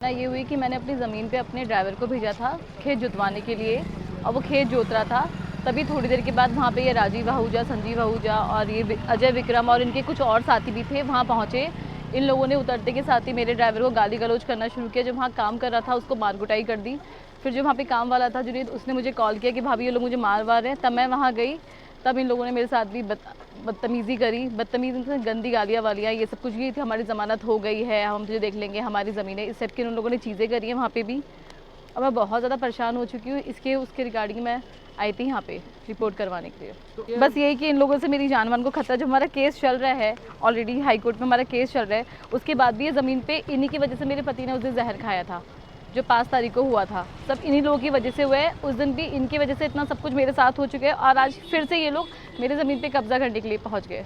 ना ये हुई कि मैंने अपनी ज़मीन पे अपने ड्राइवर को भेजा था खेत जुतवाने के लिए और वो खेत जोत रहा था। तभी थोड़ी देर के बाद वहाँ पे ये राजीव आहूजा, संजीव आहूजा और ये अजय विक्रम और इनके कुछ और साथी भी थे, वहाँ पहुँचे। इन लोगों ने उतरते के साथ ही मेरे ड्राइवर को गाली गलौज करना शुरू किया। जो वहाँ काम कर रहा था उसको मार कुटाई कर दी। फिर जो वहाँ पे काम वाला था जुनैद, उसने मुझे कॉल किया कि भाभी ये लोग मुझे मार रहे हैं। तब मैं वहाँ गई, तब इन लोगों ने मेरे साथ भी बदतमीज़ी करी। बदतमीज़ी से गंदी गालियाँ वालियाँ ये सब कुछ की थी। हमारी ज़मानत हो गई है, हम तुझे देख लेंगे, हमारी ज़मीनें, इस टाइप की उन लोगों ने चीज़ें करी हैं वहाँ पे भी। अब मैं बहुत ज़्यादा परेशान हो चुकी हूँ। उसके रिगार्डिंग मैं आई थी यहाँ पे रिपोर्ट करवाने के लिए। बस यही कि इन लोगों से मेरी जान मान को खतरा। जो हमारा केस चल रहा है, ऑलरेडी हाई कोर्ट में हमारा केस चल रहा है, उसके बाद भी ये ज़मीन पे इन्हीं की वजह से मेरे पति ने उस दिन जहर खाया था, जो 5 तारीख को हुआ था। सब इन्हीं लोगों की वजह से हुआ है। उस दिन भी इनकी वजह से इतना सब कुछ मेरे साथ हो चुका है और आज फिर से ये लोग मेरे ज़मीन पे कब्जा करने के लिए पहुंच गए।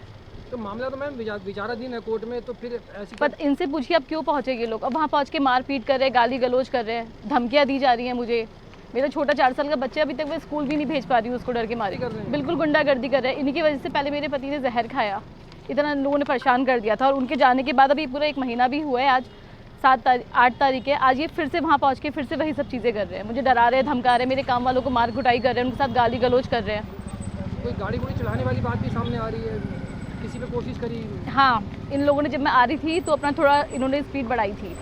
तो मामला तो मैम विचाराधीन है कोर्ट में, तो फिर ऐसी पर इनसे पूछिए अब क्यों पहुंचे ये लोग। अब वहाँ पहुँच के मारपीट कर रहे हैं, गाली गलौज कर रहे हैं, धमकियाँ दी जा रही हैं मुझे। मेरा छोटा 4 साल का बच्चा, अभी तक मैं स्कूल भी नहीं भेज पा रही हूँ उसको, डर के मारे। बिल्कुल गुंडागर्दी कर रहे हैं। इन्हीं की वजह से पहले मेरे पति ने जहर खाया, इतना इन लोगों ने परेशान कर दिया था। और उनके जाने के बाद अभी पूरा 1 महीना भी हुआ है। आज 8 तारीख है। आज ये फिर से वहाँ पहुँच के फिर से वही सब चीज़ें कर रहे हैं, मुझे डरा रहे हैं, धमका रहे हैं, मेरे काम वालों को मार कुटाई कर रहे हैं, उनके साथ गाली गलौज कर रहे हैं। कोई गाड़ी गुड़ी चलाने वाली बात भी सामने आ रही है, किसी पे कोशिश करी? हाँ, इन लोगों ने, जब मैं आ रही थी तो अपना थोड़ा इन्होंने स्पीड बढ़ाई थी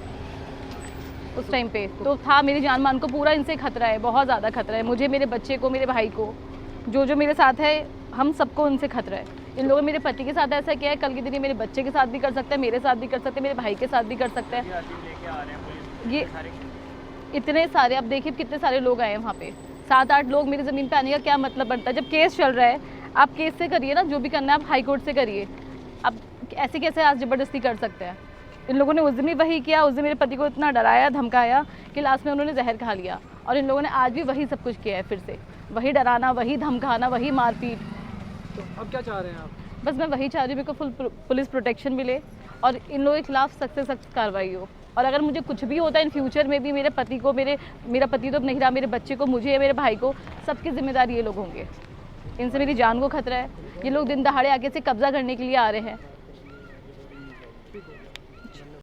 उस टाइम पे, तो था मेरी जान मान को पूरा इनसे खतरा है, बहुत ज़्यादा खतरा है मुझे, मेरे बच्चे को, मेरे भाई को, जो मेरे साथ है, हम सबको उनसे खतरा है। इन लोगों ने मेरे पति के साथ ऐसा किया है, कल के दिन ये मेरे बच्चे के साथ भी कर सकते हैं, मेरे साथ भी कर सकते हैं, मेरे भाई के साथ भी कर सकते हैं। ये इतने सारे, अब देखिए कितने सारे लोग आए हैं वहाँ पे। 7-8 लोग मेरी ज़मीन पे आने का क्या मतलब बनता है? जब केस चल रहा है, आप केस से करिए ना, जो भी करना है आप हाई कोर्ट से करिए। अब ऐसे कैसे आज ज़बरदस्ती कर सकते हैं? इन लोगों ने उस दिन भी वही किया। उस दिन मेरे पति को इतना डराया, धमकाया कि लास्ट में उन्होंने जहर खा लिया। और इन लोगों ने आज भी वही सब कुछ किया है, फिर से वही डराना, वही धमकाना, वही मारपीट। तो अब क्या चाह रहे हैं आप? बस मैं वही चाह रही हूँ, मेरे को फुल पुलिस प्रोटेक्शन मिले और इन लोगों के खिलाफ सख्त से सख्त कार्रवाई हो। और अगर मुझे कुछ भी होता है इन फ्यूचर में भी, मेरे पति को, मेरा पति तो अब नहीं रहा, मेरे बच्चे को, मुझे या मेरे भाई को, सबकी जिम्मेदारी ये लोग होंगे। इनसे मेरी जान को खतरा है। ये लोग दिन दहाड़े आगे से कब्जा करने के लिए आ रहे हैं।